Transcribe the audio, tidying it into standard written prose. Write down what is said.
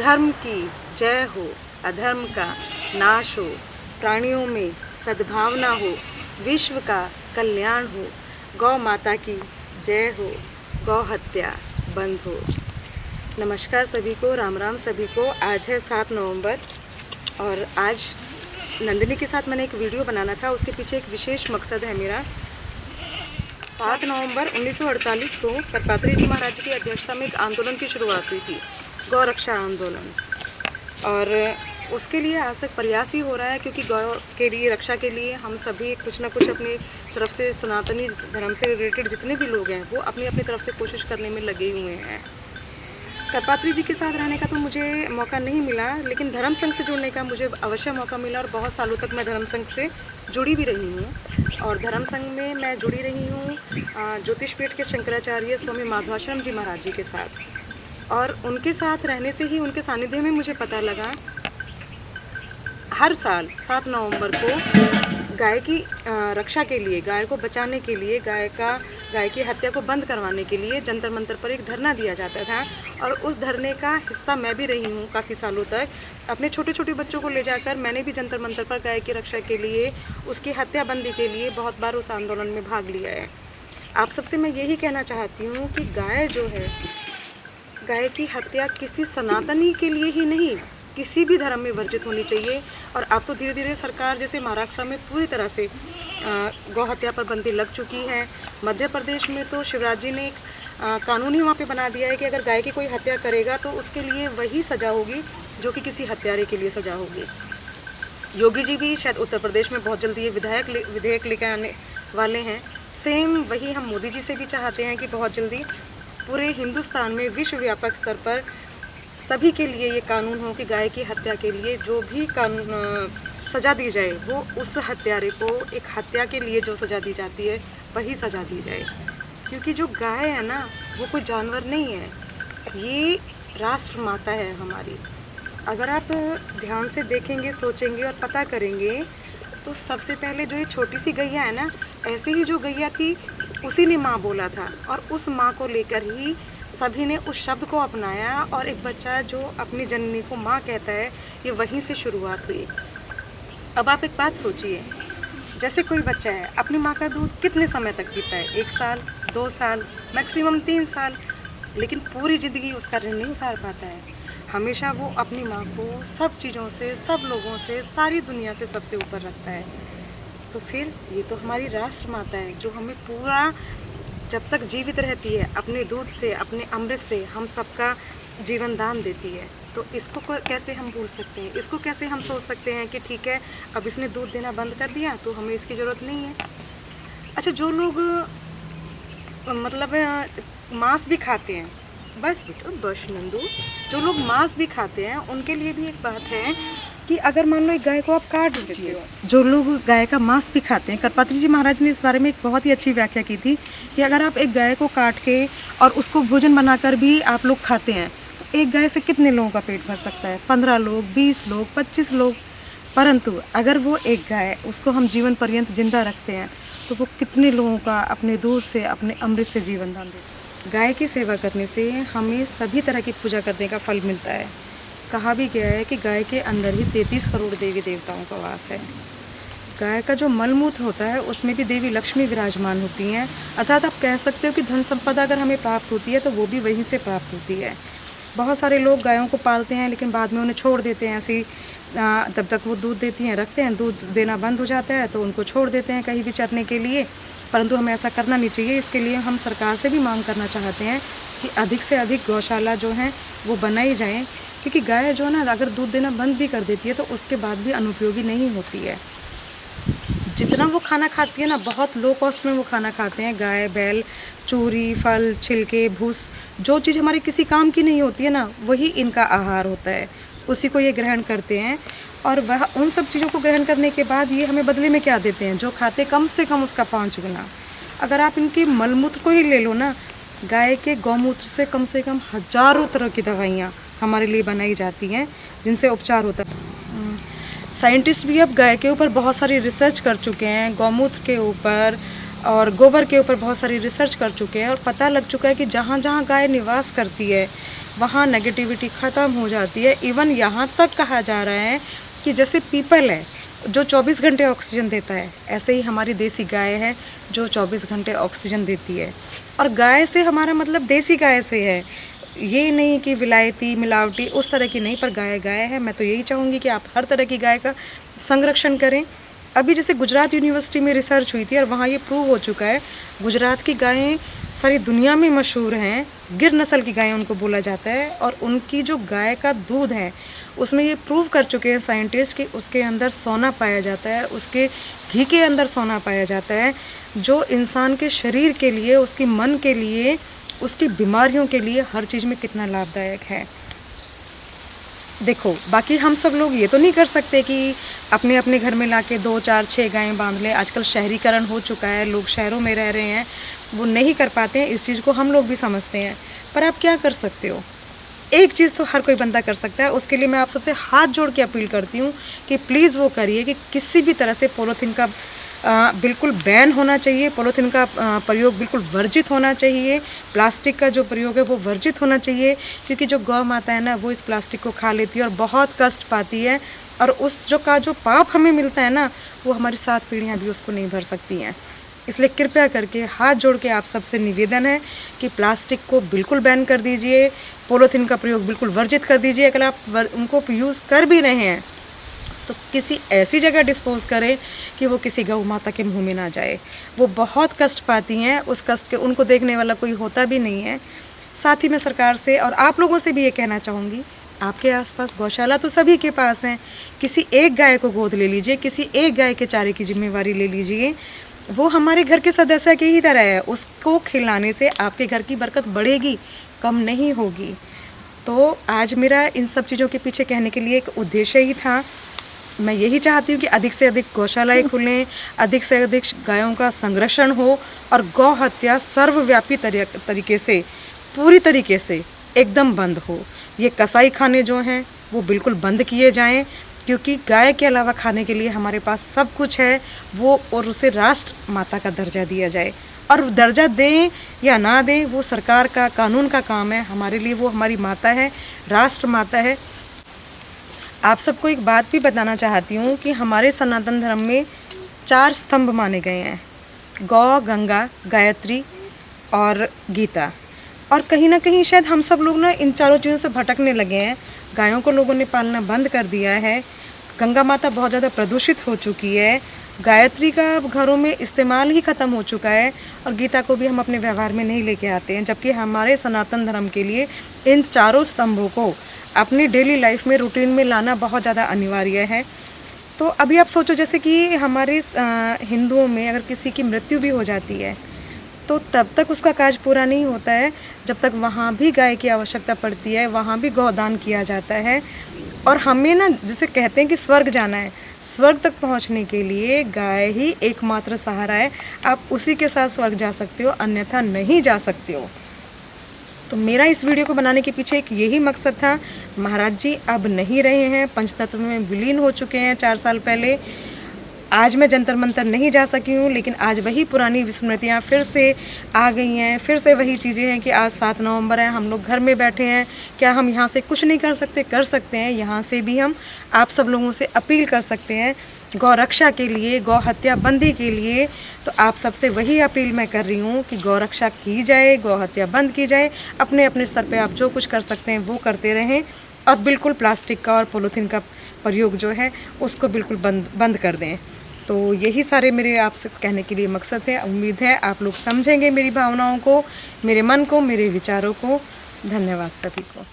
धर्म की जय हो, अधर्म का नाश हो, प्राणियों में सद्भावना हो, विश्व का कल्याण हो, गौ माता की जय हो, गौ हत्या बंद हो। नमस्कार सभी को, राम राम सभी को। आज है 7 नवंबर और आज नंदिनी के साथ मैंने एक वीडियो बनाना था। उसके पीछे एक विशेष मकसद है मेरा। 7 नवंबर 1948 को करपात्री जी महाराज की अध्यक्षता में एक आंदोलन की शुरुआत हुई थी, गौ रक्षा आंदोलन। और उसके लिए आज तक प्रयास ही हो रहा है, क्योंकि गौ के लिए, रक्षा के लिए हम सभी कुछ ना कुछ अपनी तरफ से, सनातनी धर्म से रिलेटेड जितने भी लोग हैं वो अपनी अपनी तरफ से कोशिश करने में लगे हुए हैं। करपात्री जी के साथ रहने का तो मुझे मौका नहीं मिला, लेकिन धर्म संघ से जुड़ने का मुझे अवश्य मौका मिला और बहुत सालों तक मैं धर्म संघ से जुड़ी भी रही हूँ। और धर्म संघ में मैं जुड़ी रही हूँ ज्योतिष पीठ के शंकराचार्य स्वामी माधवाश्रम जी महाराज जी के साथ। और उनके साथ रहने से ही, उनके सानिध्य में मुझे पता लगा, हर साल 7 नवंबर को गाय की रक्षा के लिए, गाय को बचाने के लिए, गाय की हत्या को बंद करवाने के लिए जंतर मंतर पर एक धरना दिया जाता था। और उस धरने का हिस्सा मैं भी रही हूँ काफ़ी सालों तक। अपने छोटे छोटे बच्चों को ले जाकर मैंने भी जंतर मंतर पर गाय की रक्षा के लिए, उसकी हत्याबंदी के लिए बहुत बार उस आंदोलन में भाग लिया है। आप सबसे मैं यही कहना चाहती हूँ कि गाय जो है, गाय की हत्या किसी सनातनी के लिए ही नहीं, किसी भी धर्म में वर्जित होनी चाहिए। और अब तो धीरे धीरे सरकार, जैसे महाराष्ट्र में पूरी तरह से गौ हत्या पर बंदी लग चुकी है। मध्य प्रदेश में तो शिवराज जी ने कानून ही वहाँ पे बना दिया है कि अगर गाय की कोई हत्या करेगा तो उसके लिए वही सज़ा होगी जो कि किसी हत्यारे के लिए सज़ा होगी। योगी जी भी शायद उत्तर प्रदेश में बहुत जल्दी ये विधेयक लेकर आने वाले हैं। सेम वही हम मोदी जी से भी चाहते हैं कि बहुत जल्दी पूरे हिंदुस्तान में विश्वव्यापक स्तर पर सभी के लिए ये कानून हो कि गाय की हत्या के लिए जो भी कानून सज़ा दी जाए, वो उस हत्यारे को, एक हत्या के लिए जो सज़ा दी जाती है वही सज़ा दी जाए। क्योंकि जो गाय है ना, वो कोई जानवर नहीं है, ये राष्ट्र माता है हमारी। अगर आप ध्यान से देखेंगे, सोचेंगे और पता करेंगे तो सबसे पहले जो ये छोटी सी गैया है ना, ऐसे ही जो गैया थी उसी ने माँ बोला था, और उस माँ को लेकर ही सभी ने उस शब्द को अपनाया। और एक बच्चा जो अपनी जननी को माँ कहता है, ये वहीं से शुरुआत हुई। अब आप एक बात सोचिए, जैसे कोई बच्चा है, अपनी माँ का दूध कितने समय तक पीता है? 1 साल, 2 साल, मैक्सिमम 3 साल, लेकिन पूरी ज़िंदगी उसका ऋण नहीं उतार पाता है। हमेशा वो अपनी माँ को सब चीज़ों से, सब लोगों से, सारी दुनिया से सबसे ऊपर रखता है। तो फिर ये तो हमारी राष्ट्र माता है, जो हमें पूरा, जब तक जीवित रहती है, अपने दूध से, अपने अमृत से हम सबका जीवन दान देती है। तो इसको कैसे हम भूल सकते हैं? इसको कैसे हम सोच सकते हैं कि ठीक है, अब इसने दूध देना बंद कर दिया तो हमें इसकी ज़रूरत नहीं है। अच्छा, जो लोग मतलब मांस भी खाते हैं, बस बेटा बस नंदू, जो लोग मांस भी खाते हैं उनके लिए भी एक बात है कि अगर मान लो एक गाय को आप काट देते हो, जो लोग गाय का मांस भी खाते हैं, करपात्री जी महाराज ने इस बारे में एक बहुत ही अच्छी व्याख्या की थी कि अगर आप एक गाय को काट के और उसको भोजन बनाकर भी आप लोग खाते हैं, तो एक गाय से कितने लोगों का पेट भर सकता है? 15 लोग, 20 लोग, 25 लोग। परंतु अगर वो एक गाय, उसको हम जीवन पर्यंत जिंदा रखते हैं, तो वो कितने लोगों का अपने दूध से, अपने अमृत से जीवन दान देते हैं। गाय की सेवा करने से हमें सभी तरह की पूजा करने का फल मिलता है। कहा भी गया है कि गाय के अंदर ही 33 करोड़ देवी देवताओं का वास है। गाय का जो मलमूत्र होता है उसमें भी देवी लक्ष्मी विराजमान होती हैं। अर्थात आप कह सकते हो कि धन संपदा अगर हमें प्राप्त होती है तो वो भी वहीं से प्राप्त होती है। बहुत सारे लोग गायों को पालते हैं लेकिन बाद में उन्हें छोड़ देते हैं ऐसी, तब तक वो दूध देती हैं, रखते हैं, दूध देना बंद हो जाता है तो उनको छोड़ देते हैं कहीं भी चरने के लिए। परंतु हमें ऐसा करना नहीं चाहिए। इसके लिए हम सरकार से भी मांग करना चाहते हैं कि अधिक से अधिक गौशाला जो हैं वो बनाई जाएँ, क्योंकि गाय जो है ना, अगर दूध देना बंद भी कर देती है तो उसके बाद भी अनुपयोगी नहीं होती है। जितना वो खाना खाती है ना, बहुत लो कॉस्ट में वो खाना खाते हैं। गाय, बैल, चूरी, फल, छिलके, भूस, जो चीज़ हमारे किसी काम की नहीं होती है ना, वही इनका आहार होता है, उसी को ये ग्रहण करते हैं। और वह उन सब चीज़ों को ग्रहण करने के बाद ये हमें बदले में क्या देते हैं? जो खाते कम से कम उसका 5 गुना। अगर आप इनके मलमूत्र को ही ले लो ना, गाय के गौमूत्र से कम हज़ारों तरह की दवाइयाँ हमारे लिए बनाई जाती हैं, जिनसे उपचार होता है। साइंटिस्ट भी अब गाय के ऊपर बहुत सारी रिसर्च कर चुके हैं, गौमूत्र के ऊपर और गोबर के ऊपर बहुत सारी रिसर्च कर चुके हैं, और पता लग चुका है कि जहाँ जहाँ गाय निवास करती है वहाँ नेगेटिविटी ख़त्म हो जाती है। इवन यहाँ तक कहा जा रहा है कि जैसे पीपल है जो 24 घंटे ऑक्सीजन देता है, ऐसे ही हमारी देसी गाय है जो 24 घंटे ऑक्सीजन देती है। और गाय से हमारा मतलब देसी गाय से है, ये नहीं कि विलायती मिलावटी उस तरह की नहीं, पर गाय गाय है। मैं तो यही चाहूँगी कि आप हर तरह की गाय का संरक्षण करें। अभी जैसे गुजरात यूनिवर्सिटी में रिसर्च हुई थी और वहाँ ये प्रूव हो चुका है, गुजरात की गायें सारी दुनिया में मशहूर हैं, गिर नस्ल की गायें उनको बोला जाता है। और उनकी जो गाय का दूध है उसमें ये प्रूव कर चुके हैं साइंटिस्ट कि उसके अंदर सोना पाया जाता है, उसके घी के अंदर सोना पाया जाता है, जो इंसान के शरीर के लिए, उसकी मन के लिए, उसकी बीमारियों के लिए हर चीज़ में कितना लाभदायक है। देखो, बाकी हम सब लोग ये तो नहीं कर सकते कि अपने अपने घर में लाके 2, 4, 6 गायें बांध लें। आजकल शहरीकरण हो चुका है, लोग शहरों में रह रहे हैं, वो नहीं कर पाते हैं। इस चीज़ को हम लोग भी समझते हैं, पर आप क्या कर सकते हो? एक चीज़ तो हर कोई बंदा कर सकता है। उसके लिए मैं आप सबसे हाथ जोड़ के अपील करती हूँ कि प्लीज़ वो करिए कि किसी भी तरह से पॉलीथीन का बिल्कुल बैन होना चाहिए, पॉलीथीन का प्रयोग बिल्कुल वर्जित होना चाहिए, प्लास्टिक का जो प्रयोग है वो वर्जित होना चाहिए। क्योंकि जो गौ माता है ना, वो इस प्लास्टिक को खा लेती है और बहुत कष्ट पाती है, और उस जो पाप हमें मिलता है ना, वो हमारी 7 पीढ़ियाँ भी उसको नहीं भर सकती हैं। इसलिए कृपया करके हाथ जोड़ के आप सबसे निवेदन है कि प्लास्टिक को बिल्कुल बैन कर दीजिए, पॉलीथीन का प्रयोग बिल्कुल वर्जित कर दीजिए। अगर आप उनको यूज़ कर भी रहे हैं तो किसी ऐसी जगह डिस्पोज करें कि वो किसी गौ माता के मुंह में ना जाए। वो बहुत कष्ट पाती हैं, उस कष्ट के उनको देखने वाला कोई होता भी नहीं है। साथ ही मैं सरकार से और आप लोगों से भी ये कहना चाहूँगी, आपके आसपास गौशाला तो सभी के पास हैं, किसी एक गाय को गोद ले लीजिए, किसी एक गाय के चारे की जिम्मेवारी ले लीजिए। वो हमारे घर के सदस्य की ही तरह है, उसको खिलाने से आपके घर की बरकत बढ़ेगी, कम नहीं होगी। तो आज मेरा इन सब चीज़ों के पीछे कहने के लिए एक उद्देश्य ही था। मैं यही चाहती हूँ कि अधिक से अधिक गौशालाएँ खुलें, अधिक से अधिक गायों का संरक्षण हो और गौ हत्या सर्वव्यापी तरीके से, पूरी तरीके से एकदम बंद हो। ये कसाई खाने जो हैं वो बिल्कुल बंद किए जाएं, क्योंकि गाय के अलावा खाने के लिए हमारे पास सब कुछ है वो, और उसे राष्ट्र माता का दर्जा दिया जाए। और दर्जा दें या ना दें वो सरकार का, कानून का काम है। हमारे लिए वो हमारी माता है, राष्ट्र माता है। आप सबको एक बात भी बताना चाहती हूँ कि हमारे सनातन धर्म में 4 स्तंभ माने गए हैं, गौ, गंगा, गायत्री और गीता। और कहीं ना कहीं शायद हम सब लोग ना इन चारों चीज़ों से भटकने लगे हैं। गायों को लोगों ने पालना बंद कर दिया है, गंगा माता बहुत ज़्यादा प्रदूषित हो चुकी है, गायत्री का घरों में इस्तेमाल ही ख़त्म हो चुका है, और गीता को भी हम अपने व्यवहार में नहीं लेके आते हैं। जबकि हमारे सनातन धर्म के लिए इन चारों स्तंभों को अपनी डेली लाइफ में, रूटीन में लाना बहुत ज़्यादा अनिवार्य है। तो अभी आप सोचो, जैसे कि हमारे हिंदुओं में अगर किसी की मृत्यु भी हो जाती है तो तब तक उसका काज पूरा नहीं होता है जब तक वहाँ भी गाय की आवश्यकता पड़ती है, वहाँ भी गौदान किया जाता है। और हमें ना, जैसे कहते हैं कि स्वर्ग जाना है, स्वर्ग तक पहुँचने के लिए गाय ही एकमात्र सहारा है। आप उसी के साथ स्वर्ग जा सकते हो, अन्यथा नहीं जा सकते हो। तो मेरा इस वीडियो को बनाने के पीछे एक यही मकसद था। महाराज जी अब नहीं रहे हैं, पंचतत्व में विलीन हो चुके हैं 4 साल पहले। आज मैं जंतर मंतर नहीं जा सकी हूँ, लेकिन आज वही पुरानी विस्मृतियाँ फिर से आ गई हैं। फिर से वही चीज़ें हैं कि आज 7 नवंबर है, हम लोग घर में बैठे हैं, क्या हम यहाँ से कुछ नहीं कर सकते? कर सकते हैं। यहाँ से भी हम आप सब लोगों से अपील कर सकते हैं गौ रक्षा के लिए, गौ हत्या बंदी के लिए। तो आप सबसे वही अपील मैं कर रही हूँ कि गौ रक्षा की जाए, गौ हत्या बंद की जाए। अपने अपने स्तर पे आप जो कुछ कर सकते हैं वो करते रहें, और बिल्कुल प्लास्टिक का और पॉलीथीन का प्रयोग जो है उसको बिल्कुल बंद कर दें। तो यही सारे मेरे आपसे कहने के लिए मकसद है। उम्मीद है आप लोग समझेंगे मेरी भावनाओं को, मेरे मन को, मेरे विचारों को। धन्यवाद सभी को।